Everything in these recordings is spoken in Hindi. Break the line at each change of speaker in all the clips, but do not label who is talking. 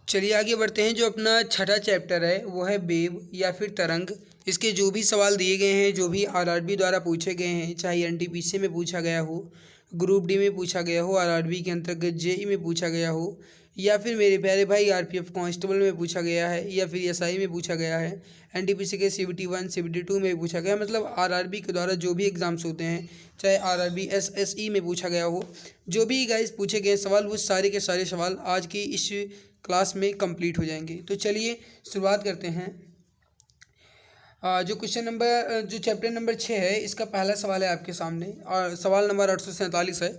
चलिए आगे बढ़ते हैं। जो अपना छठा चैप्टर है वो है वेव या फिर तरंग। इसके जो भी सवाल दिए गए हैं, जो भी आरआरबी द्वारा पूछे गए हैं, चाहे एनटीपीसी में पूछा गया हो, ग्रुप डी में पूछा गया हो, आरआरबी के अंतर्गत जेई में पूछा गया हो, या फिर मेरे प्यारे भाई आरपीएफ कांस्टेबल में पूछा गया है, या फिर एसआई में पूछा गया है, एनटीपीसी के सीबीटी 1 सीबीटी 2 में पूछा गया, मतलब आरआरबी के द्वारा जो भी एग्जाम्स होते हैं, चाहे आरआरबी एसएसई में पूछा गया हो, जो भी गाइस पूछे गए सवाल, वो सारे के सारे सवाल आज की इस क्लास में कंप्लीट हो जाएंगे। तो चलिए शुरुआत करते हैं। जो क्वेश्चन नंबर जो चैप्टर नंबर 6 है, इसका पहला सवाल है आपके सामने और सवाल नंबर 847 है।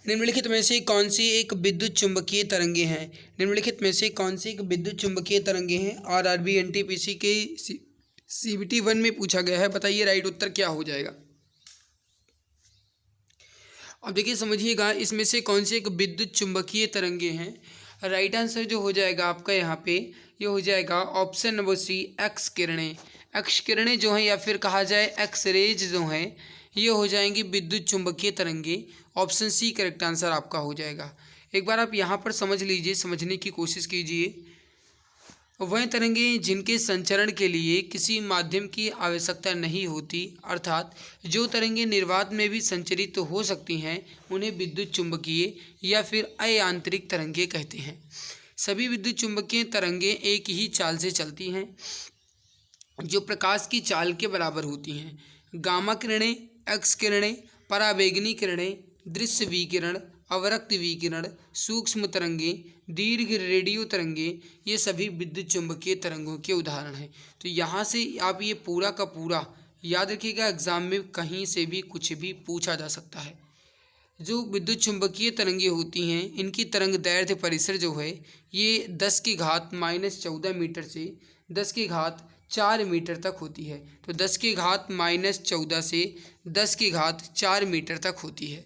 निम्नलिखित में से कौन सी एक विद्युत चुंबकीय तरंगे हैं? निम्नलिखित में से कौन सी एक विद्युत चुंबकीय तरंगे हैं? आरआरबी एनटीपीसी के सीबीटी 1 में पूछा गया है। बताइए राइट उत्तर क्या हो जाएगा। अब देखिए समझिएगा, इसमें से कौन सी एक विद्युत चुंबकीय तरंगे हैं। राइट आंसर जो हो जाएगा आपका यहाँ पे, ये हो जाएगा ऑप्शन नंबर सी, एक्स किरणें। एक्स किरणें जो हैं, या फिर कहा जाए एक्स रेज जो हैं, ये हो जाएंगी विद्युत चुंबकीय तरंगे। ऑप्शन सी करेक्ट आंसर आपका हो जाएगा। एक बार आप यहाँ पर समझ लीजिए, समझने की कोशिश कीजिए। वह तरंगें जिनके संचरण के लिए किसी माध्यम की आवश्यकता नहीं होती, अर्थात जो तरंगें निर्वात में भी संचरित तो हो सकती हैं, उन्हें विद्युत चुंबकीय या फिर अयांत्रिक तरंगें कहते हैं। सभी विद्युत चुंबकीय तरंगें एक ही चाल से चलती हैं, जो प्रकाश की चाल के बराबर होती हैं। गामा किरणें, एक्स किरणें, पराबैंगनी किरणें, दृश्य विकिरण, अवरक्त विकिरण, सूक्ष्म तरंगें, दीर्घ रेडियो तरंगें, ये सभी विद्युत चुंबकीय तरंगों के उदाहरण हैं। तो यहाँ से आप ये पूरा का पूरा याद रखिएगा, एग्जाम में कहीं से भी कुछ भी पूछा जा सकता है। जो विद्युत चुंबकीय तरंगें होती हैं, इनकी तरंग दैर्ध्य परिसर जो है, ये 10 की घात -14 मीटर से 10 की घात 4 मीटर तक होती है। तो 10 की घात -14 से 10 की घात 4 मीटर तक होती है।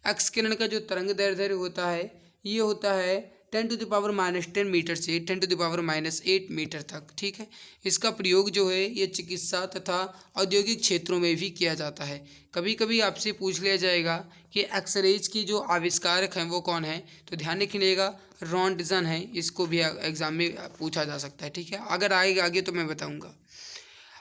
एक्स किरण का जो तरंग दैर्ध्य होता है, ये होता है 10⁻⁻10 मीटर से 10⁻⁻8 मीटर तक। ठीक है, इसका प्रयोग जो है ये चिकित्सा तथा औद्योगिक क्षेत्रों में भी किया जाता है। कभी कभी आपसे पूछ लिया जाएगा कि एक्सरेज की जो आविष्कारक हैं वो कौन है, तो ध्यान रखिएगा रॉन्टजन है। इसको भी एग्जाम में पूछा जा सकता है। ठीक है, अगर आएगा आगे तो मैं बताऊँगा।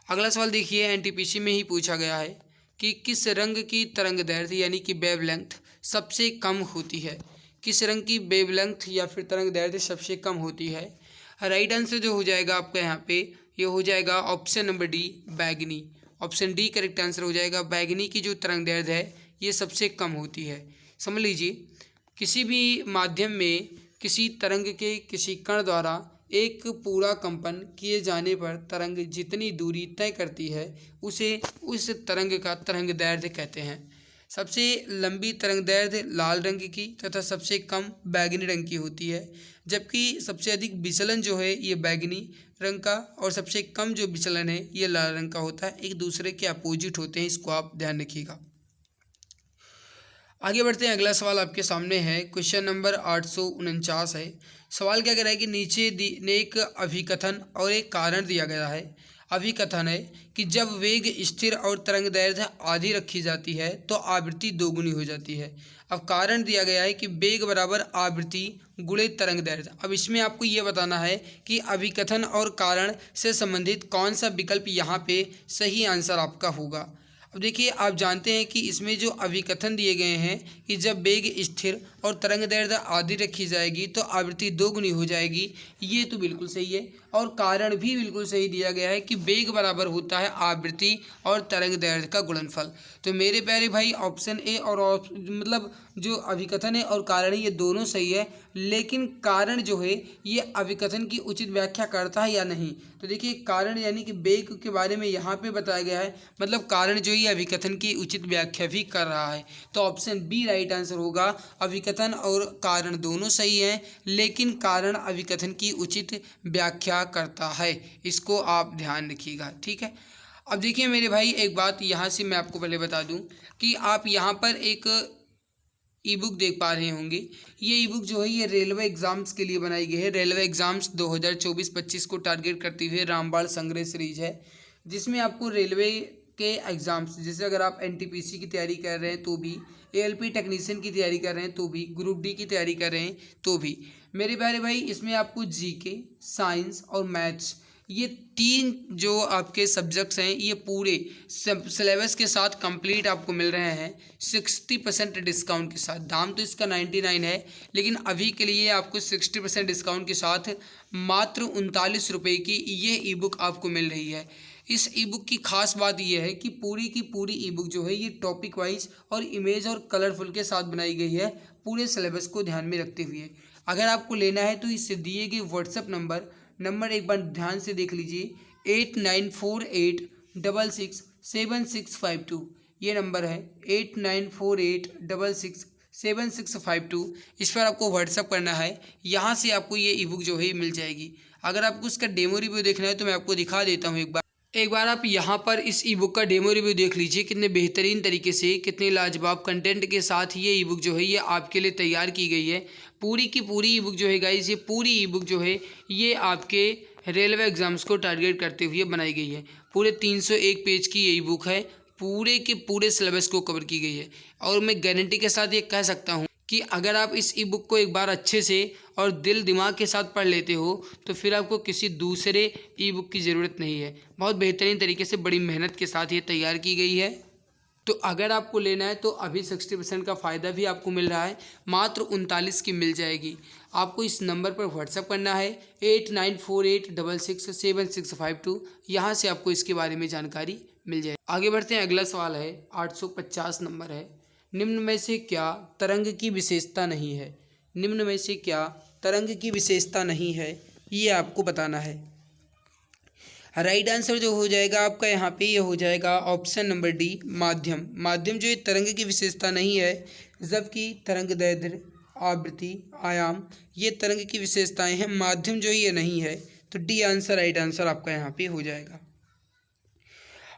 अगला सवाल देखिए, एनटीपीसी में ही पूछा गया है कि किस रंग की तरंग दैर्ध्य यानी कि वेवलेंथ सबसे कम होती है। किस रंग की वेवलेंथ या फिर तरंग दैर्ध्य सबसे कम होती है। राइट आंसर जो हो जाएगा आपका यहाँ पे, ये हो जाएगा ऑप्शन नंबर डी, बैगनी। ऑप्शन डी करेक्ट आंसर हो जाएगा। बैगनी की जो तरंग दैर्ध्य है ये सबसे कम होती है। समझ लीजिए, किसी भी माध्यम में किसी तरंग के किसी कण द्वारा एक पूरा कंपन किए जाने पर तरंग जितनी दूरी तय करती है, उसे उस तरंग का तरंग दैर्ध्य कहते हैं। सबसे लंबी तरंग दैर्ध्य लाल रंग की तथा सबसे कम बैगनी रंग की होती है, जबकि सबसे अधिक विचलन जो है ये बैगनी रंग का और सबसे कम जो विचलन है ये लाल रंग का होता है। एक दूसरे के अपोजिट होते हैं, इसको आप ध्यान रखिएगा। आगे बढ़ते हैं। अगला सवाल आपके सामने है, क्वेश्चन नंबर 849 है। सवाल क्या कह रहा है कि नीचे एक अभिकथन और एक कारण दिया गया है। अभिकथन है कि जब वेग स्थिर और तरंग दैर्ध्य आधी रखी जाती है तो आवृत्ति दोगुनी हो जाती है। अब कारण दिया गया है कि वेग बराबर आवृत्ति गुणे तरंग दैर्ध्य। अब इसमें आपको ये बताना है कि अभिकथन और कारण से संबंधित कौन सा विकल्प यहाँ पे सही आंसर आपका होगा। अब देखिए, आप जानते हैं कि इसमें जो अभिकथन दिए गए हैं कि जब वेग स्थिर और तरंग दैर्ध्य आधी रखी जाएगी तो आवृत्ति दोगुनी हो जाएगी, ये तो बिल्कुल सही है। और कारण भी बिल्कुल सही दिया गया है कि वेग बराबर होता है आवृत्ति और तरंग दैर्ध्य का गुणनफल। तो मेरे प्यारे भाई ऑप्शन ए और मतलब जो अभिकथन है और कारण है ये दोनों सही है, लेकिन कारण जो है ये अभिकथन की उचित व्याख्या करता है या नहीं। तो देखिए, कारण यानी कि वेग के बारे में यहाँ पे बताया गया है, मतलब कारण जो ये अभिकथन की उचित व्याख्या भी कर रहा है। तो ऑप्शन बी राइट आंसर होगा। अभिकथन और कारण दोनों सही हैं, लेकिन कारण अभिकथन की उचित व्याख्या करता है। इसको आप ध्यान रखिएगा। ठीक है, अब देखिए मेरे भाई, एक बात यहाँ से मैं आपको पहले बता दूँ कि आप यहाँ पर एक ई बुक देख पा रहे होंगे। ये ई बुक जो है ये रेलवे एग्ज़ाम्स के लिए बनाई गई है। रेलवे एग्ज़ाम्स 2024-25 को टारगेट करती हुए रामबाण संग्रह सीरीज है, जिसमें आपको रेलवे के एग्ज़ाम्स, जैसे अगर आप एनटीपीसी की तैयारी कर रहे हैं तो भी, एएलपी टेक्नीशियन की तैयारी कर रहे हैं तो भी, ग्रुप डी की तैयारी कर रहे हैं तो भी, मेरे प्यारे भाई इसमें आपको जीके, साइंस और मैथ्स, ये 3 जो आपके सब्जेक्ट्स हैं ये पूरे सिलेबस के साथ कंप्लीट आपको मिल रहे हैं 60% डिस्काउंट के साथ। दाम तो इसका 99 है, लेकिन अभी के लिए आपको 60% डिस्काउंट के साथ मात्र 39 रुपये की ये ई बुक आपको मिल रही है। इस ई बुक की खास बात यह है कि पूरी की पूरी ई बुक जो है ये टॉपिक वाइज और इमेज और कलरफुल के साथ बनाई गई है, पूरे सिलेबस को ध्यान में रखते हुए। अगर आपको लेना है तो इससे दिए गए व्हाट्सएप नंबर एक बार ध्यान से देख लीजिए, 8948667652, ये नंबर है 8948667652। इस पर आपको व्हाट्सअप करना है, यहाँ से आपको ये ई बुक जो है मिल जाएगी। अगर आपको इसका डेमो रिव्यू देखना है तो मैं आपको दिखा देता हूँ एक बार आप यहाँ पर इस ई बुक का डेमो रिव्यू देख लीजिए, कितने बेहतरीन तरीके से, कितने लाजवाब कंटेंट के साथ ये ई बुक जो है ये आपके लिए तैयार की गई है। पूरी की पूरी ई बुक जो है गाइस, ये पूरी ई बुक जो है ये आपके रेलवे एग्ज़ाम्स को टारगेट करते हुए बनाई गई है। पूरे 301 पेज की ये ई बुक है, पूरे के पूरे सिलेबस को कवर की गई है। और मैं गारंटी के साथ ये कह सकता हूँ कि अगर आप इस ई बुक को एक बार अच्छे से और दिल दिमाग के साथ पढ़ लेते हो तो फिर आपको किसी दूसरे ई बुक की ज़रूरत नहीं है। बहुत बेहतरीन तरीके से बड़ी मेहनत के साथ ये तैयार की गई है। तो अगर आपको लेना है तो अभी 60% का फ़ायदा भी आपको मिल रहा है, मात्र 39 की मिल जाएगी। आपको इस नंबर पर व्हाट्सअप करना है 8948667652, यहाँ से आपको इसके बारे में जानकारी मिल जाएगी। आगे बढ़ते हैं, अगला सवाल है 850 नंबर है। निम्न में से क्या तरंग की विशेषता नहीं है? निम्न में से क्या तरंग की विशेषता नहीं है, ये आपको बताना है। राइट आंसर जो हो जाएगा आपका यहाँ पे ये हो जाएगा ऑप्शन नंबर डी, माध्यम। माध्यम जो ये तरंग की विशेषता नहीं है, जबकि तरंग दैर्ध्य, आवृत्ति, आयाम ये तरंग की विशेषताएं हैं, माध्यम जो ये नहीं है। तो डी आंसर राइट आंसर आपका यहाँ पे हो जाएगा।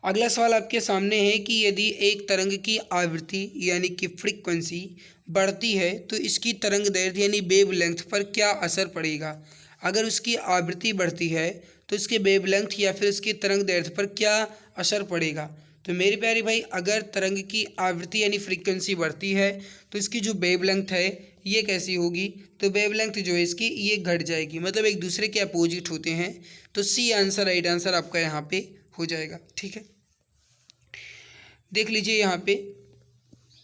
अगला सवाल आपके सामने है कि यदि एक तरंग की आवृत्ति यानी कि फ्रीक्वेंसी बढ़ती है तो इसकी तरंग दैर्ध्य यानी वेवलेंथ पर क्या असर पड़ेगा? अगर उसकी आवृत्ति बढ़ती है तो इसके वेवलेंथ या फिर इसकी तरंग दैर्ध्य पर क्या असर पड़ेगा? तो मेरे प्यारे भाई, अगर तरंग की आवृत्ति यानी फ्रीक्वेंसी बढ़ती है तो इसकी जो वेवलेंथ है ये कैसी होगी? तो वेवलेंथ जो है इसकी ये घट जाएगी, मतलब एक दूसरे के अपोजिट होते हैं। तो सी आंसर राइट आंसर आपका यहाँ पे हो जाएगा। ठीक है, देख लीजिए यहाँ पे,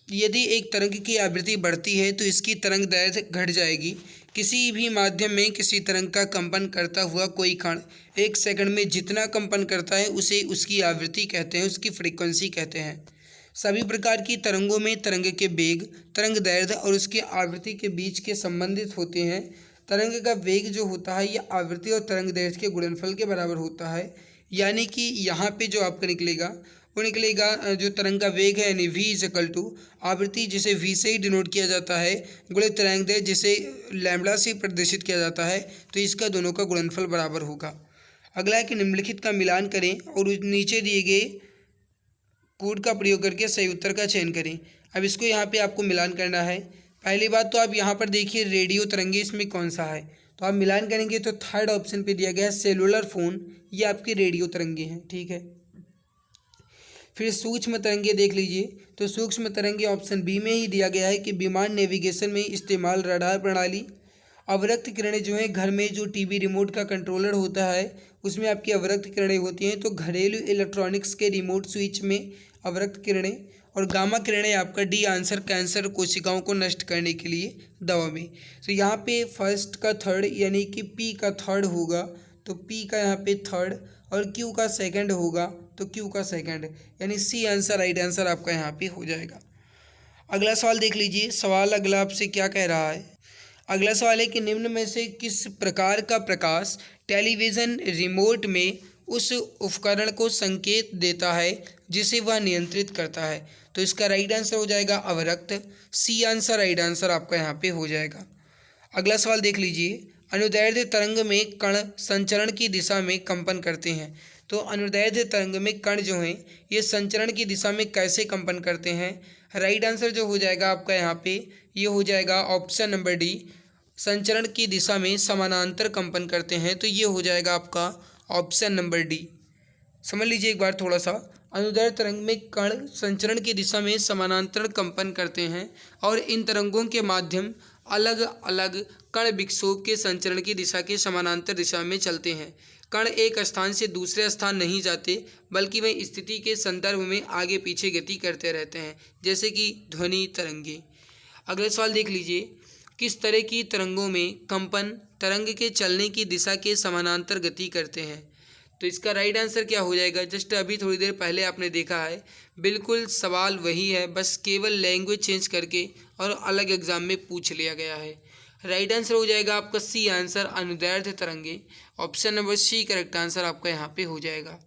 यदि एक तरंग की आवृत्ति बढ़ती है तो इसकी तरंग दैर्ध्य घट जाएगी। किसी भी माध्यम में किसी तरंग का कंपन करता हुआ कोई कण 1 सेकंड में जितना कंपन करता है उसे उसकी आवृत्ति कहते हैं, उसकी फ्रीक्वेंसी कहते हैं। सभी प्रकार की तरंगों में तरंग के वेग, तरंग दैर्ध्य और उसकी आवृत्ति के बीच के संबंधित होते हैं। तरंग का वेग जो होता है ये आवृत्ति और तरंग दैर्ध्य के गुणनफल के बराबर होता है। यानी कि यहाँ पे जो आपका निकलेगा वो निकलेगा, जो तरंग का वेग है यानी v इजकल टू आवृत्ति जिसे v से ही डिनोट किया जाता है, गुणित तरंग दैर्ध्य जिसे लैम्ब्डा से प्रदर्शित किया जाता है। तो इसका दोनों का गुणनफल बराबर होगा। अगला है कि निम्नलिखित का मिलान करें और नीचे दिए गए कोड का प्रयोग करके सही उत्तर का चयन करें। अब इसको यहाँ पे आपको मिलान करना है। पहली बात तो आप यहाँ पर देखिए रेडियो तरंगे इसमें कौन सा है, तो आप मिलान करेंगे तो थर्ड ऑप्शन पे दिया गया है सेलुलर फ़ोन, ये आपकी रेडियो तरंगे हैं। ठीक है, फिर सूक्ष्म तरंगे देख लीजिए, तो सूक्ष्म तरंगे ऑप्शन बी में ही दिया गया है कि विमान नेविगेशन में इस्तेमाल रडार प्रणाली। अवरक्त किरणें जो हैं, घर में जो टीवी रिमोट का कंट्रोलर होता है उसमें आपकी अवरक्त किरणें होती हैं, तो घरेलू इलेक्ट्रॉनिक्स के रिमोट स्विच में अवरक्त किरणें। और गामा किरणें आपका डी आंसर कैंसर कोशिकाओं को नष्ट करने के लिए दवा में। तो यहाँ पे फर्स्ट का थर्ड यानी कि पी का थर्ड होगा, तो पी का यहाँ पे थर्ड और क्यू का सेकंड होगा, तो क्यू का सेकंड, यानी सी आंसर राइट आंसर आपका यहाँ पे हो जाएगा। अगला सवाल देख लीजिए, सवाल अगला आपसे क्या कह रहा है। अगला सवाल है कि निम्न में से किस प्रकार का प्रकाश टेलीविज़न रिमोट में उस उपकरण को संकेत देता है जिसे वह नियंत्रित करता है? तो इसका राइट आंसर हो जाएगा अवरक्त। सी आंसर राइट आंसर आपका यहाँ पे हो जाएगा। अगला सवाल देख लीजिए, अनुदैर्ध्य तरंग में कण संचरण की दिशा में कंपन करते हैं। तो अनुदैर्ध्य तरंग में कण जो हैं ये संचरण की दिशा में कैसे कंपन करते हैं? राइट आंसर जो हो जाएगा आपका यहाँ पे ये हो जाएगा ऑप्शन नंबर डी, संचरण की दिशा में समानांतर कंपन करते हैं। तो ये हो जाएगा आपका ऑप्शन नंबर डी। समझ लीजिए एक बार थोड़ा सा, अनुदैर्ध्य तरंग में कण संचरण की दिशा में समानांतर कंपन करते हैं और इन तरंगों के माध्यम अलग अलग कण विक्षोभ के संचरण की दिशा के समानांतर दिशा में चलते हैं। कण एक स्थान से दूसरे स्थान नहीं जाते, बल्कि वे स्थिति के संदर्भ में आगे पीछे गति करते रहते हैं, जैसे कि ध्वनि तरंगे। अगला सवाल देख लीजिए, किस तरह की तरंगों में कंपन तरंग के चलने की दिशा के समानांतर गति करते हैं? तो इसका राइट आंसर क्या हो जाएगा? जस्ट अभी थोड़ी देर पहले आपने देखा है, बिल्कुल सवाल वही है, बस केवल लैंग्वेज चेंज करके और अलग एग्जाम में पूछ लिया गया है। राइट आंसर हो जाएगा आपका सी आंसर, अनुदैर्ध्य तरंगे। Option number C correct answer आपका यहाँ पे हो जाएगा।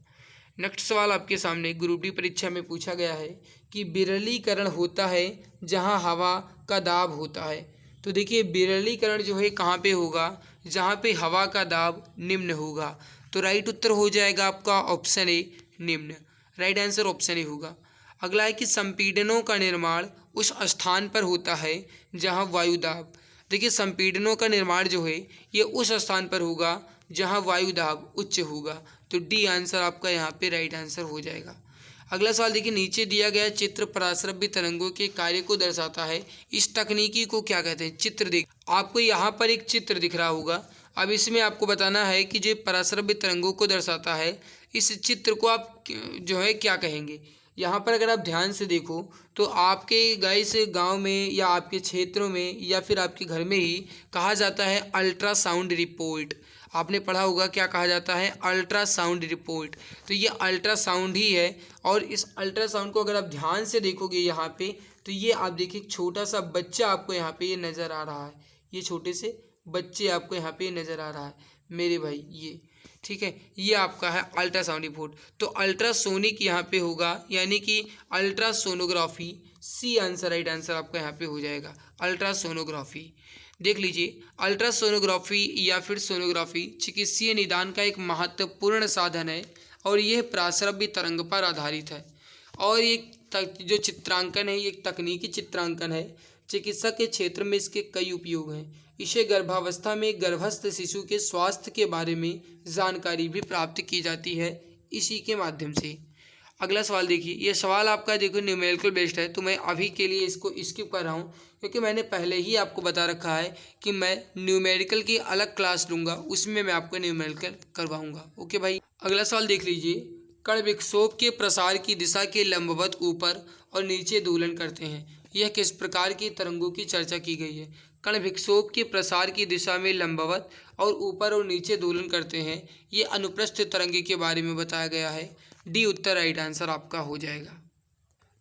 नेक्स्ट सवाल आपके सामने ग्रुप डी परीक्षा में पूछा गया है कि विरलीकरण होता है जहाँ हवा का दाब होता है। तो देखिए, विरलीकरण जो है कहाँ पे होगा? जहाँ पे हवा का दाब निम्न होगा। तो राइट उत्तर हो जाएगा आपका ऑप्शन ए, निम्न। राइट आंसर ऑप्शन ए होगा। अगला है कि संपीड़नों का निर्माण उस स्थान पर होता है जहाँ वायु दाब। देखिए, संपीड़नों का निर्माण जो है ये उस स्थान पर होगा जहाँ वायु दाब उच्च होगा। तो डी आंसर आपका यहाँ पे राइट आंसर हो जाएगा। अगला सवाल देखिए, नीचे दिया गया चित्र पराश्रव्य तरंगों के कार्य को दर्शाता है। इस तकनीकी को क्या कहते हैं? चित्र देख, आपको यहाँ पर एक चित्र दिख रहा होगा। अब इसमें आपको बताना है कि जो पराश्रव्य तरंगों को दर्शाता है, इस चित्र को आप जो है क्या कहेंगे? यहाँ पर अगर आप ध्यान से देखो तो आपके गाइस गांव में या आपके क्षेत्रों में या फिर आपके घर में ही कहा जाता है अल्ट्रासाउंड रिपोर्ट। आपने पढ़ा होगा, क्या कहा जाता है? Ultrasound report. तो ये अल्ट्रासाउंड ही है। और इस अल्ट्रासाउंड को अगर आप ध्यान से देखोगे यहाँ पे, तो ये आप देखिए छोटा सा बच्चा आपको यहाँ पे ये नज़र आ रहा है। ये छोटे से बच्चे आपको यहाँ पे नज़र आ रहा है मेरे भाई, ये ठीक है, ये आपका है अल्ट्रासाउंड रिपोर्ट। तो अल्ट्रासोनिक यहाँ पे होगा, यानी कि ultrasonography. C answer right answer आपका यहाँ पे हो जाएगा, अल्ट्रासोनोग्राफी। देख लीजिए, अल्ट्रासोनोग्राफी या फिर सोनोग्राफी चिकित्सीय निदान का एक महत्वपूर्ण साधन है और यह पराश्रव्य तरंग पर आधारित है। और ये जो चित्रांकन है, ये एक तकनीकी चित्रांकन है। चिकित्सा के क्षेत्र में इसके कई उपयोग हैं। इसे गर्भावस्था में गर्भस्थ शिशु के स्वास्थ्य के बारे में जानकारी भी प्राप्त की जाती है इसी के माध्यम से। अगला सवाल देखिए, ये सवाल आपका देखो न्यूमेरिकल बेस्ड है, तो मैं अभी के लिए इसको स्किप कर रहा हूँ क्योंकि मैंने पहले ही आपको बता रखा है कि मैं न्यूमेरिकल की अलग क्लास लूँगा, उसमें मैं आपको न्यूमेरिकल करवाऊँगा। ओके भाई। अगला सवाल देख लीजिए, कण विक्षोभ के प्रसार की दिशा के लंबवत ऊपर और नीचे दोलन करते हैं। यह किस प्रकार की तरंगों की चर्चा की गई है? कण विक्षोभ के प्रसार की दिशा में लंबवत और ऊपर और नीचे दोलन करते हैं, ये अनुप्रस्थ तरंगे के बारे में बताया गया है। डी उत्तर राइट आंसर आपका हो जाएगा।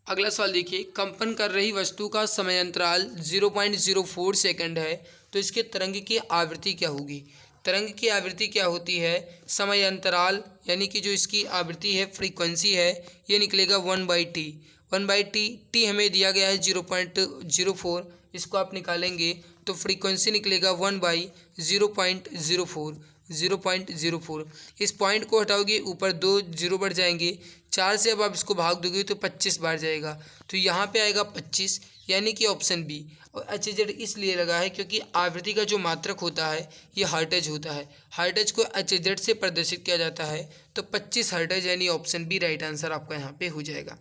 अगला सवाल देखिए, कंपन कर रही वस्तु का समय अंतराल 0.04 सेकंड है, तो इसके तरंग की आवृत्ति क्या होगी? तरंग की आवृत्ति क्या होती है? समय अंतराल यानी कि जो इसकी आवृत्ति है, फ्रीक्वेंसी है, ये निकलेगा 1/t। 1/t, टी हमें दिया गया है 0.04, इसको आप निकालेंगे तो फ्रीक्वेंसी निकलेगा 1/0.04। 0.04, इस पॉइंट को हटाओगे ऊपर 2 जीरो बढ़ जाएंगे, 4 से अब आप इसको भाग दोगे तो 25 बार जाएगा, तो यहाँ पे आएगा 25, यानी कि ऑप्शन बी। और HZ इसलिए लगा है क्योंकि आवृत्ति का जो मात्रक होता है ये हर्ट्ज होता है। हर्ट्ज को HZ से प्रदर्शित किया जाता है, तो 25 हर्ट्ज, यानी ऑप्शन बी राइट आंसर आपका यहाँ पे हो जाएगा।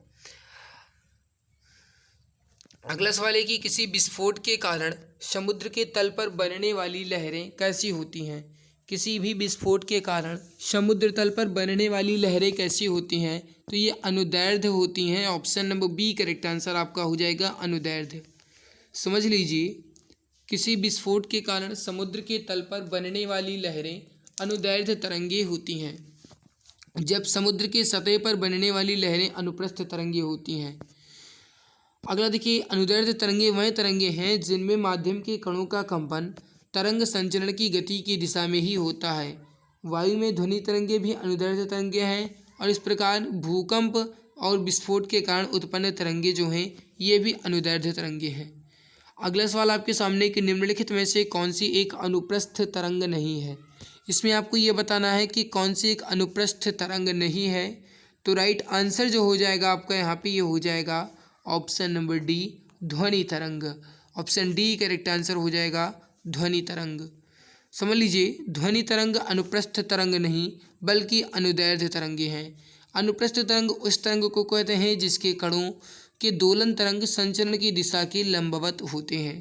अगला सवाल है कि किसी विस्फोट के कारण समुद्र के तल पर बनने वाली लहरें कैसी होती हैं? किसी भी विस्फोट के कारण समुद्र तल पर बनने वाली लहरें कैसी होती हैं? तो ये अनुदैर्ध्य होती हैं। Option number B correct answer आपका हो जाएगा, अनुदैर्ध्य। समझ लीजिए, किसी विस्फोट के कारण समुद्र के तल पर बनने वाली लहरें अनुदैर्ध्य तरंगे होती हैं, जब समुद्र की सतह पर बनने वाली लहरें अनुप्रस्थ तरंगे होती हैं। अगला देखिए, अनुदैर्ध्य तरंगे वह तरंगे हैं जिनमें माध्यम के कणों का कंपन तरंग संचरण की गति की दिशा में ही होता है। वायु में ध्वनि तरंगे भी अनुदैर्ध्य तरंगे हैं और इस प्रकार भूकंप और विस्फोट के कारण उत्पन्न तरंगे जो हैं ये भी अनुदैर्ध्य तरंगे हैं। अगला सवाल आपके सामने कि निम्नलिखित में से कौन सी एक अनुप्रस्थ तरंग नहीं है? इसमें आपको ये बताना है कि कौन सी एक अनुप्रस्थ तरंग नहीं है। तो राइट आंसर जो हो जाएगा आपका यहाँ पे ये हो जाएगा ऑप्शन नंबर डी, ध्वनि तरंग। ऑप्शन डी करेक्ट आंसर हो जाएगा, ध्वनि तरंग। समझ लीजिए, ध्वनि तरंग अनुप्रस्थ तरंग नहीं बल्कि अनुदैर्ध्य तरंगे हैं। अनुप्रस्थ तरंग उस तरंग को कहते हैं जिसके कणों के दोलन तरंग संचरण की दिशा के लंबवत होते हैं।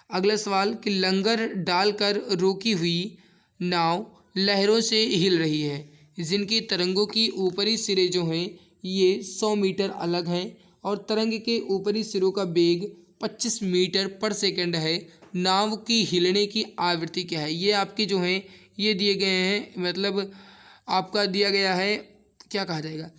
अगला सवाल कि लंगर डालकर रोकी हुई नाव लहरों से हिल रही है, जिनकी तरंगों की ऊपरी सिरे जो हैं ये 100 मीटर अलग हैं और तरंग के ऊपरी सिरों का वेग 25 मीटर पर सेकंड है। नाव की हिलने की आवृत्ति क्या है? ये आपके जो हैं ये दिए गए हैं, मतलब आपका दिया गया है, क्या कहा जाएगा,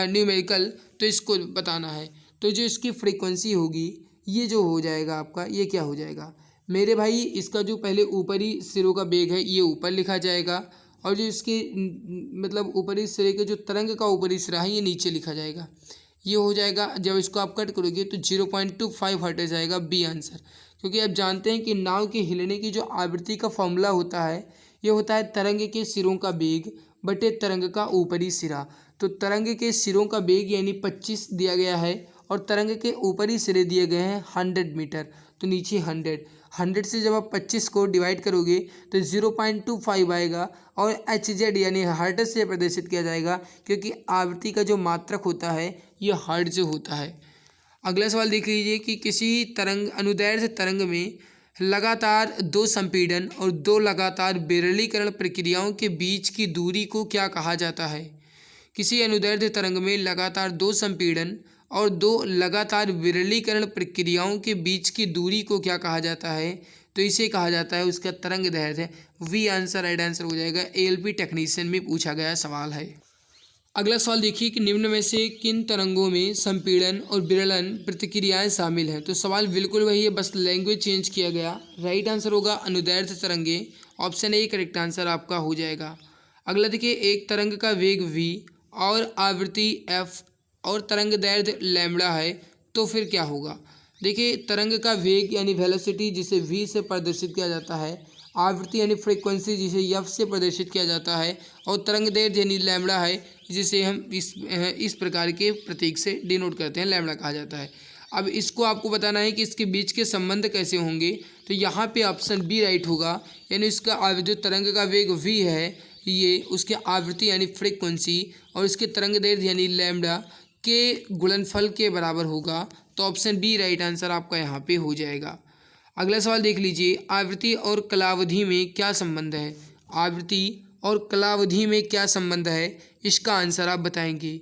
न्यूमेरिकल, तो इसको बताना है। तो जो इसकी फ्रीक्वेंसी होगी ये जो हो जाएगा आपका, ये क्या हो जाएगा मेरे भाई, इसका जो पहले ऊपरी सिरों का वेग है ये ऊपर लिखा जाएगा और जो इसके मतलब ऊपरी सिरे के जो तरंग का ऊपरी सिरा है ये नीचे लिखा जाएगा। ये हो जाएगा, जब इसको आप कट करोगे तो 0.25 हट जाएगा बी आंसर। क्योंकि आप जानते हैं कि नाव के हिलने की जो आवृत्ति का फॉर्मूला होता है ये होता है तरंग के सिरों का वेग बटे तरंग का ऊपरी सिरा। तो तरंग के सिरों का वेग यानी 25 दिया गया है और तरंग के ऊपरी सिरे दिए गए हैं 100 मीटर। तो नीचे 100 से जब आप 25 को डिवाइड करोगे तो 0.25 आएगा और HZ यानी हर्ट्ज से प्रदर्शित किया जाएगा, क्योंकि आवृत्ति का जो मात्रक होता है ये हर्ट्ज होता है। अगला सवाल देख लीजिए कि किसी तरंग अनुदैर्ध्य तरंग में लगातार 2 संपीड़न और 2 लगातार विरलीकरण प्रक्रियाओं के बीच की दूरी को क्या कहा जाता है? किसी अनुदैर्ध्य तरंग में लगातार 2 संपीड़न और 2 लगातार विरलीकरण प्रक्रियाओं के बीच की दूरी को क्या कहा जाता है? तो इसे कहा जाता है, उसका तरंग दैर्ध्य। वी आंसर राइट आंसर हो जाएगा। ALP टेक्नीशियन में पूछा गया सवाल है। अगला सवाल देखिए कि निम्न में से किन तरंगों में संपीड़न और विरलन प्रतिक्रियाएं शामिल हैं? तो सवाल बिल्कुल वही है, बस लैंग्वेज चेंज किया गया। राइट आंसर होगा अनुदैर्ध्य तरंगे। ऑप्शन ए करेक्ट आंसर आपका हो जाएगा। अगला देखिए, एक तरंग का वेग v और आवृत्ति f और तरंग दैर्ध्य लैम्बडा है, तो फिर क्या होगा? देखिए, तरंग का वेग यानी वेलोसिटी जिसे v से प्रदर्शित किया जाता है, आवृत्ति यानी फ्रीक्वेंसी जिसे f से प्रदर्शित किया जाता है, और तरंग दैर्ध्य यानी लैम्बडा है जिसे हम इस प्रकार के प्रतीक से डिनोट करते हैं, लैम्बडा कहा जाता है। अब इसको आपको बताना है कि इसके बीच के संबंध कैसे होंगे। तो यहाँ पे ऑप्शन बी राइट होगा, यानी इसका जो तरंग का वेग v है ये उसके आवृत्ति यानी फ्रीक्वेंसी और इसके तरंग दैर्ध्य यानी लैम्बडा के गुणनफल के बराबर होगा। तो ऑप्शन बी राइट आंसर आपका यहाँ पे हो जाएगा। अगला सवाल देख लीजिए, आवृत्ति और कालावधि में क्या संबंध है? आवृत्ति और कालावधि में क्या संबंध है, इसका आंसर आप बताएंगे।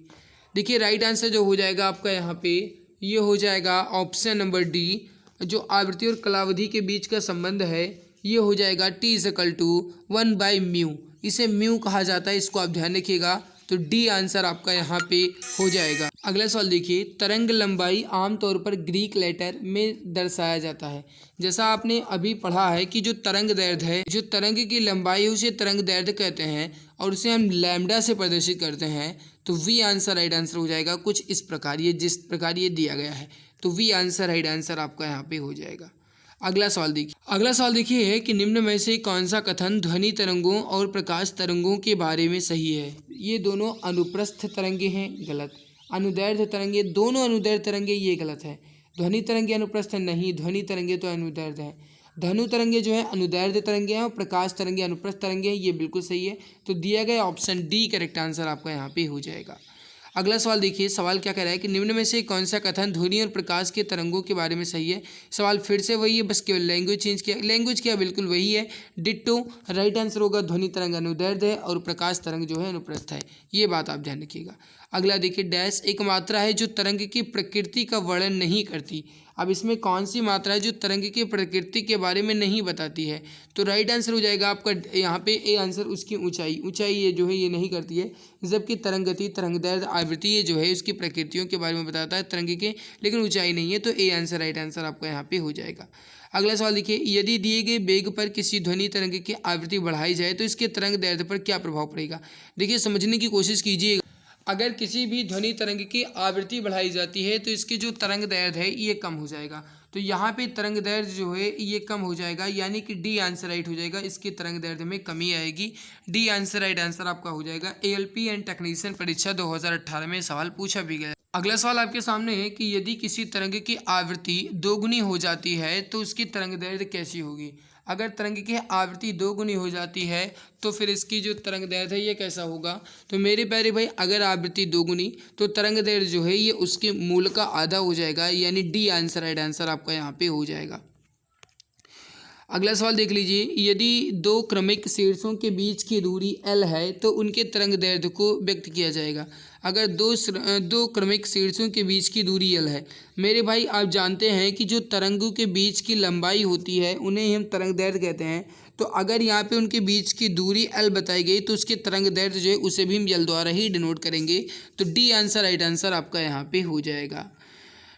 देखिए, राइट आंसर जो हो जाएगा आपका यहाँ पे ये हो जाएगा ऑप्शन नंबर डी। जो आवृत्ति और कालावधि के बीच का संबंध है ये हो जाएगा T=1/μ। इसे म्यू कहा जाता है, इसको आप ध्यान रखिएगा। तो डी आंसर आपका यहाँ पे हो जाएगा। अगला सवाल देखिए, तरंग लंबाई आमतौर पर ग्रीक लेटर में दर्शाया जाता है। जैसा आपने अभी पढ़ा है कि जो तरंग दैर्ध्य है, जो तरंग की लंबाई है उसे तरंग दैर्ध्य कहते हैं और उसे हम लैम्बडा से प्रदर्शित करते हैं। तो वी आंसर राइट आंसर हो जाएगा कुछ इस प्रकार, ये जिस प्रकार ये दिया गया है। तो वी आंसर राइट आंसर आपका यहाँ पे हो जाएगा। अगला सवाल देखिए है कि निम्न में से कौन सा कथन ध्वनि तरंगों और प्रकाश तरंगों के बारे में सही है? ये दोनों अनुप्रस्थ तरंगे हैं, गलत। अनुदैर्ध्य तरंगे, दोनों अनुदैर्ध्य तरंगे, ये गलत है। ध्वनि तरंगे अनुप्रस्थ नहीं, ध्वनि तरंगे तो अनुदैर्ध्य है। धनु तरंगे जो है अनुदैर्ध्य तरंगे हैं और प्रकाश तरंगे अनुप्रस्थ तरंगे हैं, ये बिल्कुल सही है। तो दिया गया ऑप्शन डी करेक्ट आंसर आपका यहाँ पे हो जाएगा। अगला सवाल देखिए, सवाल क्या कह रहा है कि निम्न में से कौन सा कथन ध्वनि और प्रकाश के तरंगों के बारे में सही है? सवाल फिर से वही है, बस केवल लैंग्वेज चेंज किया। लैंग्वेज क्या बिल्कुल वही है, डिट्टो। राइट आंसर होगा ध्वनि तरंग अनुदैर्ध्य है और प्रकाश तरंग जो है अनुप्रस्थ है। ये बात आप ध्यान रखिएगा। अगला देखिए, डैश एक मात्रा है जो तरंग की प्रकृति का वर्णन नहीं करती। अब इसमें कौन सी मात्रा है जो तरंग की प्रकृति के बारे में नहीं बताती है? तो राइट आंसर हो जाएगा आपका यहाँ पे ए आंसर, उसकी ऊंचाई ये जो है ये नहीं करती है। जबकि तरंग गति, तरंग दैर्ध्य, आवृत्ति ये जो है उसकी प्रकृतियों के बारे में बताता है तरंग के, लेकिन ऊंचाई नहीं है। तो ए आंसर राइट आंसर आपका यहाँ पे हो जाएगा। अगला सवाल देखिए, यदि दिए गए वेग पर किसी ध्वनि तरंग की आवृत्ति बढ़ाई जाए तो इसके तरंग दैर्ध्य पर क्या प्रभाव पड़ेगा? देखिए, समझने की कोशिश कीजिए। अगर किसी भी ध्वनि तरंग की आवृत्ति बढ़ाई जाती है तो इसकी जो तरंग दैर्ध्य है ये कम हो जाएगा। तो यहाँ पे तरंग दैर्ध्य जो है ये कम हो जाएगा, यानी कि डी आंसर राइट हो जाएगा। इसकी तरंग दैर्ध्य में कमी आएगी। डी आंसर राइट आंसर आपका हो जाएगा। ALP एंड टेक्नीशियन परीक्षा 2018 में सवाल पूछा भी गया। अगला सवाल आपके सामने है कि यदि किसी तरंग की आवृत्ति दोगुनी हो जाती है तो उसकी तरंग दैर्ध्य कैसी होगी? अगर तरंग की आवृत्ति 2 गुनी हो जाती है तो फिर इसकी जो तरंग दैर्ध्य है ये कैसा होगा। तो मेरे प्यारे भाई अगर आवृत्ति 2 गुनी तो तरंग दैर्ध्य जो है ये उसके मूल का आधा हो जाएगा, यानी डी आंसर, राइट आंसर आपका यहाँ पे हो जाएगा। अगला सवाल देख लीजिए, यदि दो क्रमिक शीर्षों के बीच की दूरी L है तो उनके तरंग दैर्ध्य को व्यक्त किया जाएगा। अगर दो क्रमिक शीर्षों के बीच की दूरी L है, मेरे भाई आप जानते हैं कि जो तरंगों के बीच की लंबाई होती है उन्हें हम तरंग दैर्ध्य कहते हैं। तो अगर यहाँ पे उनके बीच की दूरी L बताई गई तो उसके तरंग दैर्ध्य जो है उसे भी हम L द्वारा ही डिनोट करेंगे। तो डी आंसर, राइट आंसर आपका यहाँ पे हो जाएगा।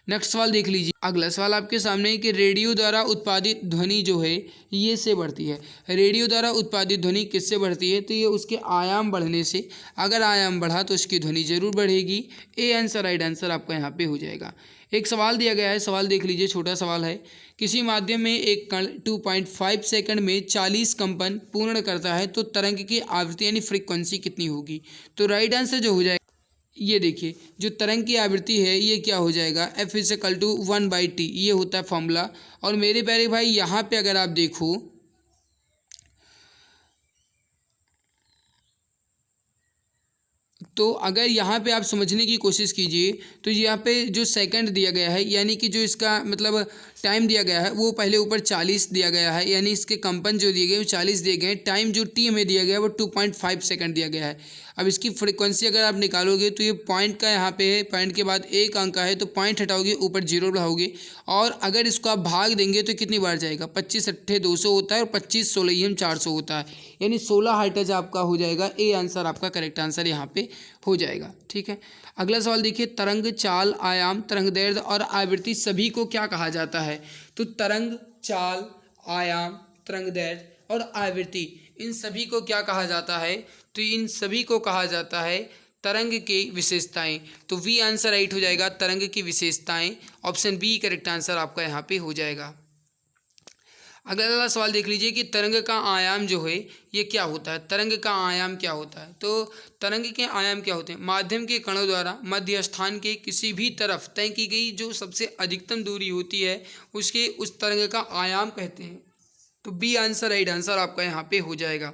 नेक्स्ट सवाल देख लीजिए। अगला सवाल आपके सामने है कि रेडियो द्वारा उत्पादित ध्वनि जो है ये से बढ़ती है। रेडियो द्वारा उत्पादित ध्वनि किससे बढ़ती है। तो ये उसके आयाम बढ़ने से, अगर आयाम बढ़ा तो उसकी ध्वनि जरूर बढ़ेगी। ए आंसर, राइट आंसर आपका यहाँ पे हो जाएगा। एक सवाल दिया गया है, सवाल देख लीजिए, छोटा सवाल है। किसी माध्यम में एक कण 2.5 सेकंड में 40 कंपन पूर्ण करता है तो तरंग की आवृत्ति यानी फ्रीक्वेंसी कितनी होगी। तो राइट आंसर जो हो जाएगा, ये देखिए जो तरंग की आवृत्ति है ये क्या हो जाएगा, F is equal to 1/T, ये होता है फॉर्मूला। और मेरे प्यारे भाई यहाँ पे अगर आप देखो तो अगर यहाँ पे आप समझने की कोशिश कीजिए तो यहाँ पे जो सेकंड दिया गया है यानी कि जो इसका मतलब टाइम दिया गया है वो पहले ऊपर 40 दिया गया है, यानी इसके कंपन जो दिए गए वो 40 दिए गए हैं। टाइम जो टी में दिया गया है वो 2.5 सेकंड दिया गया है। अब इसकी फ्रीक्वेंसी अगर आप निकालोगे तो ये पॉइंट का यहाँ पे है, पॉइंट के बाद एक अंक है तो पॉइंट हटाओगे ऊपर जीरो बढ़ाओगे, और अगर इसको आप भाग देंगे तो कितनी बार जाएगा, 25 अट्ठे 200 होता है और 25 16 400 होता है, यानी 16 हर्ट्ज आपका हो जाएगा। ए आंसर आपका करेक्ट आंसर यहाँ पे हो जाएगा। ठीक है, अगला सवाल देखिए, तरंग, चाल, आयाम, तरंग दैर्ध्य और आवृत्ति सभी को क्या कहा जाता है। तो तरंग, चाल, आयाम, तरंग दैर्ध्य और आवृत्ति इन सभी को क्या कहा जाता है। तो इन सभी को कहा जाता है तरंग की विशेषताएं। तो वी आंसर राइट हो जाएगा, तरंग की विशेषताएं। ऑप्शन बी करेक्ट आंसर आपका यहाँ पे हो जाएगा। अगला सवाल देख लीजिए कि तरंग का आयाम जो है ये क्या होता है। तरंग का आयाम क्या होता है। तो तरंग के आयाम क्या होते हैं, माध्यम के कणों द्वारा मध्य स्थान के किसी भी तरफ तय की गई जो सबसे अधिकतम दूरी होती है उसके उस तरंग का आयाम कहते हैं। तो बी आंसर राइट आंसर आपका यहाँ पे हो जाएगा।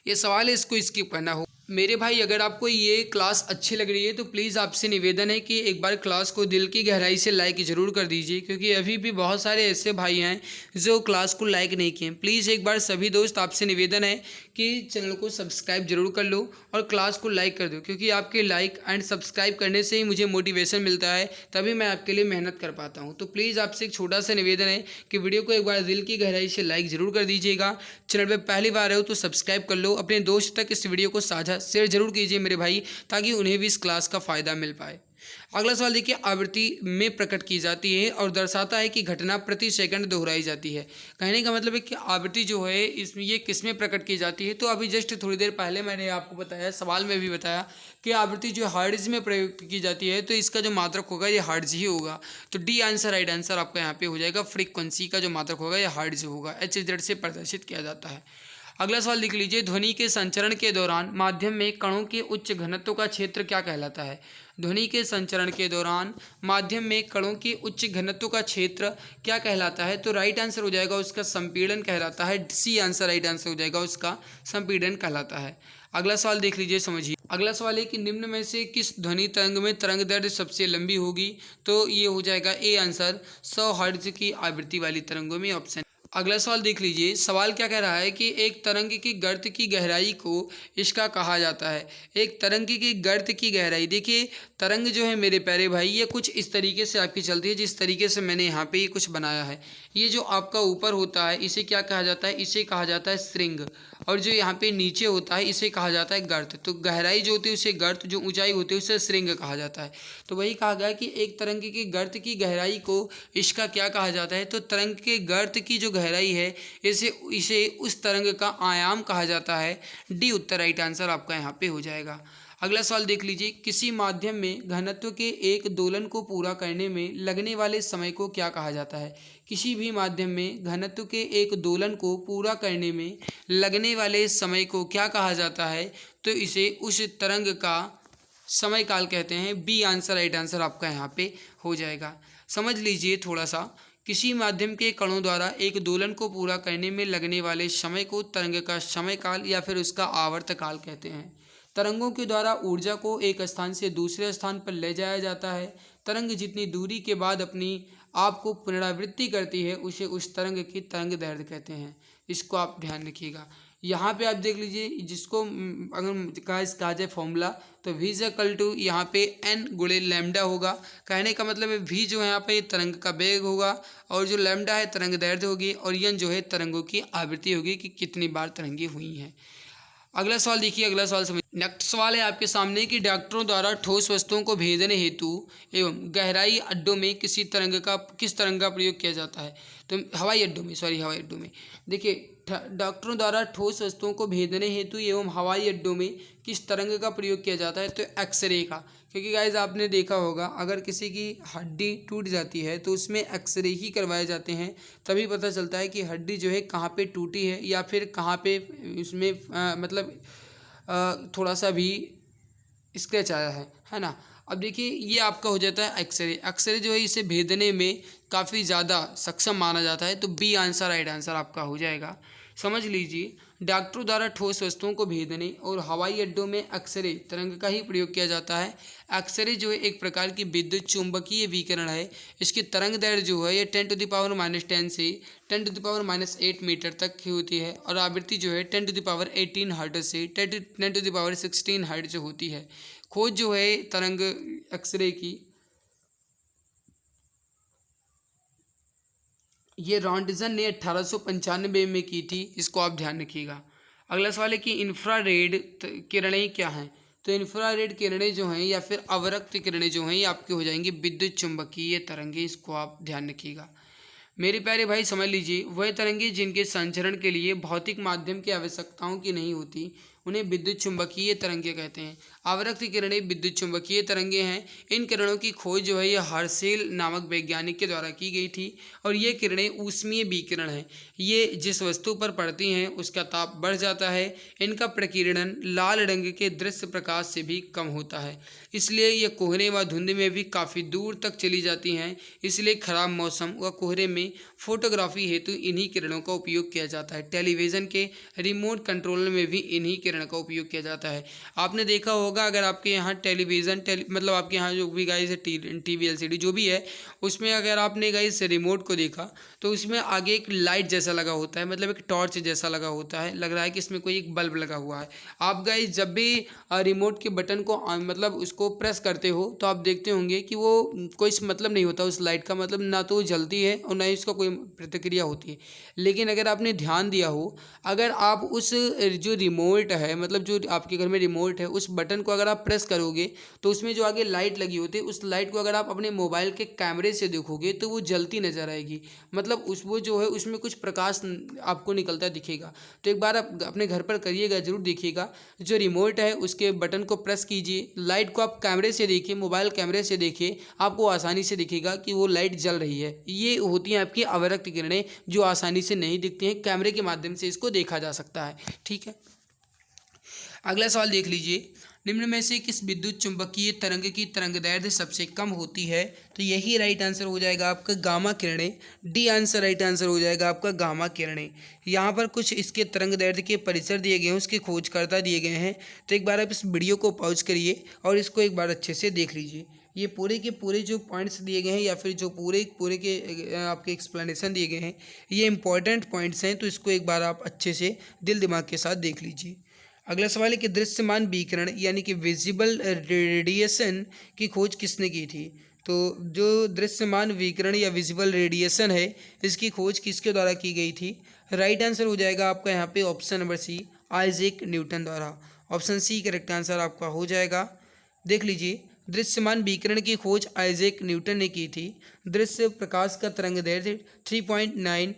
ये सवाल है, इसको स्किप करना हो। मेरे भाई अगर आपको ये क्लास अच्छी लग रही है तो प्लीज़ आपसे निवेदन है कि एक बार क्लास को दिल की गहराई से लाइक ज़रूर कर दीजिए, क्योंकि अभी भी बहुत सारे ऐसे भाई हैं जो क्लास को लाइक नहीं किए। प्लीज़ एक बार सभी दोस्त आपसे निवेदन है कि चैनल को सब्सक्राइब जरूर कर लो और क्लास को लाइक कर दो, क्योंकि आपके लाइक एंड सब्सक्राइब करने से ही मुझे मोटिवेशन मिलता है, तभी मैं आपके लिए मेहनत कर पाता हूँ। तो प्लीज़ आपसे एक छोटा सा निवेदन है कि वीडियो को एक बार दिल की गहराई से लाइक ज़रूर कर दीजिएगा। चैनल पर पहली बार हो तो सब्सक्राइब कर लो, अपने दोस्त तक इस वीडियो को साझा शेयर जरूर कीजिए मेरे भाई, ताकि उन्हें भी इस क्लास का फ़ायदा मिल पाए। अगला सवाल देखिए, आवृत्ति में प्रकट की जाती है और दर्शाता है कि घटना प्रति सेकंड दोहराई जाती है। कहने का मतलब है कि आवृत्ति जो है इसमें ये किस में प्रकट की जाती है। तो अभी जस्ट थोड़ी देर पहले मैंने आपको बताया, सवाल में भी बताया कि आवृत्ति जो हर्ट्ज में प्रयोग की जाती है तो इसका जो मात्रक होगा ये हर्ट्ज ही होगा। तो डी आंसर राइट आंसर आपका यहाँ पे हो जाएगा। फ्रीक्वेंसी का जो मात्रक होगा ये हर्ट्ज होगा, HZ से प्रदर्शित किया जाता है। अगला सवाल लिख लीजिए, ध्वनि के संचरण के दौरान माध्यम में कणों के उच्च घनत्व का क्षेत्र क्या कहलाता है। ध्वनि के संचरण के दौरान माध्यम में कणों के उच्च घनत्व का क्षेत्र क्या कहलाता है। तो राइट आंसर हो जाएगा उसका संपीड़न कहलाता है। सी आंसर राइट आंसर हो जाएगा, उसका संपीड़न कहलाता है। अगला सवाल देख लीजिए, समझिए। अगला सवाल है कि निम्न में से किस ध्वनि तरंग में तरंग दैर्ध्य सबसे लंबी होगी। तो ये हो जाएगा ए आंसर 100 हर्ट्ज की आवृत्ति वाली तरंगों में, ऑप्शन। अगला सवाल देख लीजिए, सवाल क्या कह रहा है कि एक तरंग की गर्त की गहराई को इसका कहा जाता है। एक तरंग की गर्त की गहराई, देखिए तरंग जो है मेरे प्यारे भाई ये कुछ इस तरीके से आपकी चलती है, जिस तरीके से मैंने यहाँ पे ये कुछ बनाया है। ये जो आपका ऊपर होता है इसे क्या कहा जाता है, इसे कहा जाता है श्रृंग, और जो यहाँ पे नीचे होता है इसे कहा जाता है गर्त। तो गहराई जो होती है उसे गर्त, जो ऊंचाई होती है उसे श्रृंग कहा जाता है। तो वही कहा गया कि एक तरंग की गर्त की गहराई को इसका क्या कहा जाता है। तो तरंग के गर्त की जो गहराई है इसे उस तरंग का आयाम कहा जाता है। डी उत्तर राइट आंसर आपका यहाँ पे हो जाएगा। अगला सवाल देख लीजिए, किसी माध्यम में घनत्व के एक दोलन को पूरा करने में लगने वाले समय को क्या कहा जाता है। किसी भी माध्यम में घनत्व के एक दोलन को पूरा करने में लगने वाले समय को क्या कहा जाता है। तो इसे उस तरंग का समय काल कहते हैं। बी आंसर राइट आंसर आपका यहाँ पे हो जाएगा। समझ लीजिए थोड़ा सा किसी माध्यम के कणों द्वारा एक दोलन को पूरा करने में लगने वाले समय को तरंग का समय काल या फिर उसका आवर्त काल कहते हैं। तरंगों के द्वारा ऊर्जा को एक स्थान से दूसरे स्थान पर ले जाया जाता है। तरंग जितनी दूरी के बाद अपनी आप को पुनरावृत्ति करती है उसे उस तरंग की तरंग दैर्ध्य कहते हैं। इसको आप ध्यान रखिएगा। यहाँ पे आप देख लीजिए, जिसको अगर कहा जाए फॉर्मूला, तो v इज इक्वल टू यहाँ पे n गुणे लैम्डा होगा। कहने का मतलब है v जो है यहाँ पे तरंग का वेग होगा और जो लैम्डा है तरंग दैर्ध्य होगी और n जो है तरंगों की आवृत्ति होगी कि कितनी बार तरंगे हुई हैं। अगला सवाल देखिए, अगला सवाल समझ। नेक्स्ट सवाल है आपके सामने कि डॉक्टरों द्वारा ठोस वस्तुओं को भेदने हेतु एवं गहराई अड्डों में किस तरंग का प्रयोग किया जाता है। तो हवाई अड्डों में देखिए, डॉक्टरों द्वारा ठोस वस्तुओं को भेदने हेतु एवं हवाई अड्डों में किस तरंग का प्रयोग किया जाता है। तो एक्सरे का, क्योंकि गाइज आपने देखा होगा अगर किसी की हड्डी टूट जाती है तो उसमें एक्सरे ही करवाए जाते हैं, तभी पता चलता है कि हड्डी जो है कहाँ पे टूटी है या फिर कहाँ पे उसमें थोड़ा सा भी स्क्रैच आया है ना। अब देखिए ये आपका हो जाता है एक्सरे जो है इसे भेदने में काफ़ी ज़्यादा सक्षम माना जाता है। तो बी आंसर राइट आंसर आपका हो जाएगा। समझ लीजिए, डॉक्टरों द्वारा ठोस वस्तुओं को भेदने और हवाई अड्डों में एक्सरे तरंग का ही प्रयोग किया जाता है। एक्सरे जो है एक प्रकार की विद्युत चुंबकीय विकिरण है। इसकी तरंग दैर्ध्य जो है ये 10⁻⁻10 से 10⁻⁸ मीटर तक की होती है और आवृत्ति जो है 10⁻18 हर्ट्ज से 10⁻16 हर्ट्ज होती है। खोज जो है तरंग एक्सरे की ये रॉन्टजन ने 1895 में की थी। इसको आप ध्यान रखिएगा। अगला सवाल है कि इंफ्रारेड किरणें क्या हैं। तो इंफ्रारेड किरणें जो हैं या फिर अवरक्त किरणें जो हैं ये आपके हो जाएंगी विद्युत चुंबकीय तरंगे। इसको आप ध्यान रखिएगा। मेरे प्यारे भाई समझ लीजिए, वह तरंगे जिनके संचरण के लिए भौतिक माध्यम की आवश्यकताओं की नहीं होती उन्हें विद्युत चुंबकीय तरंगे कहते हैं। आवर्त किरणें विद्युत चुंबकीय तरंगे हैं। इन किरणों की खोज जो है यह हर्शेल नामक वैज्ञानिक के द्वारा की गई थी और ये किरणें ऊष्मीय विकिरण हैं। ये जिस वस्तु पर पड़ती हैं उसका ताप बढ़ जाता है। इनका प्रकीर्णन लाल रंग के दृश्य प्रकाश से भी कम होता है, इसलिए ये कोहरे व धुंध में भी काफ़ी दूर तक चली जाती हैं। इसलिए खराब मौसम व कोहरे में फोटोग्राफी हेतु इन्हीं किरणों का उपयोग किया जाता है। टेलीविज़न के रिमोट कंट्रोल में भी इन्हीं किरण का उपयोग किया जाता है। आपने देखा होगा अगर आपके यहाँ टेलीविज़न मतलब आपके यहाँ जो भी गाइस टीवी एलसीडी जो भी है उसमें अगर आपने गाइस रिमोट को देखा तो उसमें आगे एक लाइट जैसा लगा होता है, मतलब एक टॉर्च जैसा लगा होता है, लग रहा है कि इसमें कोई एक बल्ब लगा हुआ है। आप गाइस जब भी रिमोट के बटन को मतलब उसको प्रेस करते हो तो आप देखते होंगे कि वो कोई मतलब नहीं होता उस लाइट का, मतलब ना तो जलती है और ना ही उसका कोई प्रतिक्रिया होती है। लेकिन अगर आपने ध्यान दिया हो, अगर आप उस जो रिमोट है मतलब जो आपके घर में रिमोट है उस बटन को अगर आप प्रेस करोगे तो उसमें जो आगे लाइट लगी होती है उस लाइट को अगर आप अपने मोबाइल के कैमरे से देखोगे तो वो जलती नज़र आएगी, मतलब वो जो है उसमें कुछ प्रकाश आपको निकलता दिखेगा। तो एक बार आप अपने घर पर करिएगा, ज़रूर देखिएगा। जो रिमोट है उसके बटन को प्रेस कीजिए, लाइट को आप कैमरे से देखिए, मोबाइल कैमरे से देखिए, आपको आसानी से दिखेगा कि वो लाइट जल रही है। ये होती हैं आपकी अवरक्त किरणें जो आसानी से नहीं दिखती हैं, कैमरे के माध्यम से इसको देखा जा सकता है। ठीक है, अगला सवाल देख लीजिए। निम्न में से किस विद्युत चुंबकीय तरंग की तरंगदैर्ध्य सबसे कम होती है। तो यही राइट आंसर हो जाएगा आपका गामा किरणें। डी आंसर राइट आंसर हो जाएगा आपका गामा किरणें। यहाँ पर कुछ इसके तरंगदैर्ध्य के परिसर दिए गए हैं, उसके खोजकर्ता दिए गए हैं। तो एक बार आप इस वीडियो को पॉज करिए और इसको एक बार अच्छे से देख लीजिए। ये पूरे के पूरे जो पॉइंट्स दिए गए हैं या फिर जो पूरे के आपके एक्सप्लेनेशन दिए गए हैं ये इंपॉर्टेंट पॉइंट्स हैं, तो इसको एक बार आप अच्छे से दिल दिमाग के साथ देख लीजिए। अगला सवाल है कि दृश्यमान विकिरण यानी कि विजिबल रेडिएशन की खोज किसने की थी। तो जो दृश्यमान विकिरण या विजिबल रेडिएशन है इसकी खोज किसके द्वारा की गई थी। राइट आंसर हो जाएगा आपका यहाँ पे option number C, Isaac Newton द्वारा। ऑप्शन सी करेक्ट आंसर आपका हो जाएगा। देख लीजिए, दृश्यमान विकिरण की खोज आइजैक न्यूटन ने की थी। दृश्य प्रकाश का तरंगदैर्ध्य 3.9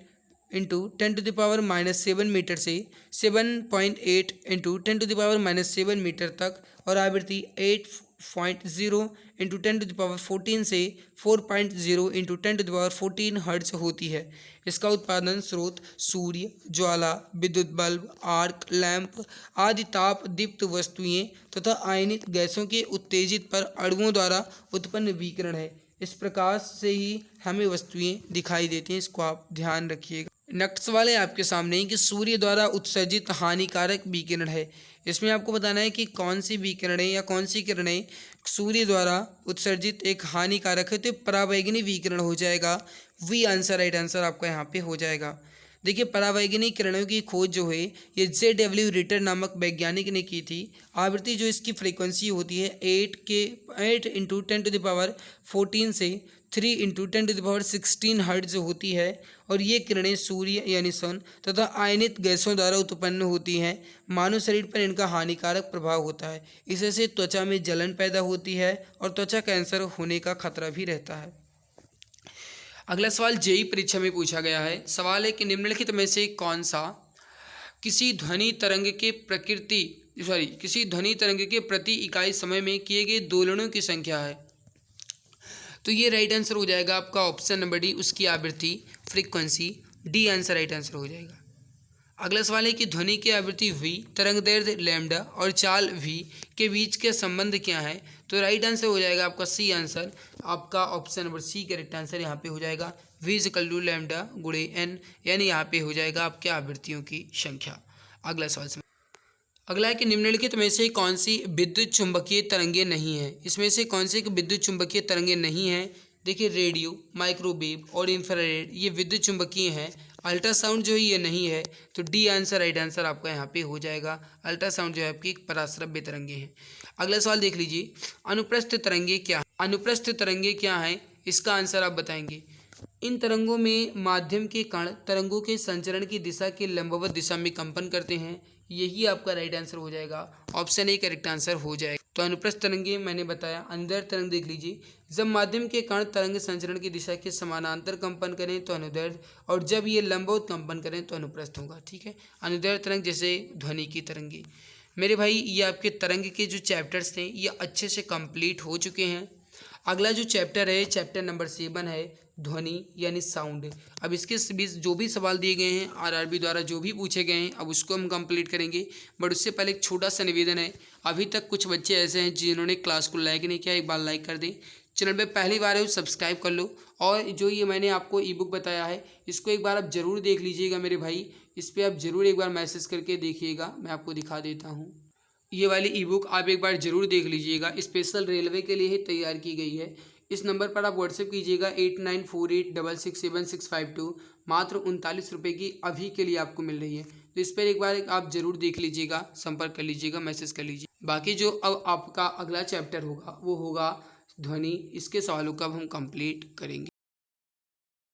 इंटू 10⁻⁻7 मीटर से 7.8 इंटू 10⁻⁻7 मीटर तक और आवृत्ति 8.0 इंटू 10⁻14 से 4.0 इंटू 10⁻14 हर्ट्ज होती है। इसका उत्पादन स्रोत सूर्य, ज्वाला, विद्युत बल्ब, आर्क लैंप आदि ताप दीप्त वस्तुएं तथा आयनित गैसों के उत्तेजित पर अणुओं द्वारा उत्पन्न विकिरण है। इस प्रकाश से ही हमें वस्तुएं दिखाई देती हैं, इसको आप ध्यान रखिएगा। नेक्स्ट सवाल है आपके सामने कि सूर्य द्वारा उत्सर्जित हानिकारक विकिरण है। इसमें आपको बताना है कि कौन सी विकिरणें या कौन सी किरणें सूर्य द्वारा उत्सर्जित एक हानिकारक है। तो परावैंगनी विकिरण हो जाएगा, वी आंसर, राइट आंसर आपका यहाँ पे हो जाएगा। देखिए परावैंगनी किरणों की खोज जो है ये JW रिटर नामक वैज्ञानिक ने की थी। आवृत्ति जो इसकी फ्रीक्वेंसी होती है 8 इंटू 10⁻14 से 3 इंटू 10⁻16 हर्ट्ज होती है। और ये किरणें सूर्य यानी सन तथा आयनित गैसों द्वारा उत्पन्न होती हैं। मानव शरीर पर इनका हानिकारक प्रभाव होता है। इससे त्वचा में जलन पैदा होती है और त्वचा कैंसर होने का खतरा भी रहता है। अगला सवाल जेईई परीक्षा में पूछा गया है। सवाल है कि निम्नलिखित में से कौन सा किसी ध्वनि तरंग के प्रति इकाई समय में किए गए दोलनों की संख्या है। तो ये राइट आंसर हो जाएगा आपका ऑप्शन नंबर डी, उसकी आवृत्ति frequency, D answer right answer हो जाएगा। अगला सवाल है कि ध्वनि की आवृत्ति v, तरंगदैर्घ्य लैम्डा और चाल v के बीच के संबंध क्या है। तो राइट आंसर हो जाएगा आपका सी आंसर, आपका option number C correct answer यहाँ पे हो जाएगा। v = लैम्डा गुणे n, यानी यहाँ पे हो जाएगा आपके आवृत्तियों की संख्या। अगला सवाल अगला है कि निम्नलिखित में से कौन सी विद्युत चुंबकीय तरंगे नहीं है। इसमें से कौन सी विद्युत चुंबकीय तरंगे नहीं है। देखिए रेडियो, माइक्रोवेव और इंफ्रारेड ये विद्युत चुंबकीय हैं। अल्ट्रासाउंड जो है ये नहीं है। तो डी आंसर राइट आंसर आपका यहाँ पे हो जाएगा। अल्ट्रासाउंड जो है आपकी एक पराश्रव्य तरंगे हैं। अगला सवाल देख लीजिए, अनुप्रस्थ तरंगे क्या, अनुप्रस्थ तरंगे क्या है, इसका आंसर आप बताएंगे। इन तरंगों में माध्यम के कण तरंगों के संचरण की दिशा के लंबवत दिशा में कंपन करते हैं। यही आपका राइट आंसर हो जाएगा, ऑप्शन ए करेक्ट आंसर हो जाएगा। तो अनुप्रस्थ तरंगे मैंने बताया। अनुदैर्ध्य तरंग देख लीजिए, जब माध्यम के कण तरंग संचरण की दिशा के समानांतर कंपन करें तो अनुदैर्ध्य, और जब ये लंबवत कंपन करें तो अनुप्रस्थ होगा। ठीक है, अनुदैर्ध्य तरंग जैसे ध्वनि की तरंगे। मेरे भाई ये आपके तरंग के जो चैप्टर्स थे ये अच्छे से कंप्लीट हो चुके हैं। अगला जो चैप्टर है चैप्टर नंबर 7 है ध्वनि यानी साउंड। अब इसके बीच जो भी सवाल दिए गए हैं आरआरबी द्वारा जो भी पूछे गए हैं अब उसको हम कंप्लीट करेंगे। बट उससे पहले एक छोटा सा निवेदन है, अभी तक कुछ बच्चे ऐसे हैं जिन्होंने क्लास को लाइक नहीं किया, एक बार लाइक कर दें। चैनल पे पहली बार है सब्सक्राइब कर लो। और जो ये मैंने आपको ई बुक बताया है इसको एक बार आप ज़रूर देख लीजिएगा मेरे भाई, इस पर आप ज़रूर एक बार मैसेज करके देखिएगा। मैं आपको दिखा देता हूँ, ये वाली ई बुक आप एक बार ज़रूर देख लीजिएगा। स्पेशल रेलवे के लिए ही तैयार की गई है। इस नंबर पर आप व्हाट्सएप कीजिएगा 8948667652। मात्र 39 रुपये की अभी के लिए आपको मिल रही है। तो इस पर एक बार आप ज़रूर देख लीजिएगा, संपर्क कर लीजिएगा, मैसेज कर लीजिए। बाकी जो अब आपका अगला चैप्टर होगा वो होगा ध्वनि। इसके सवालों का अब हम कंप्लीट करेंगे।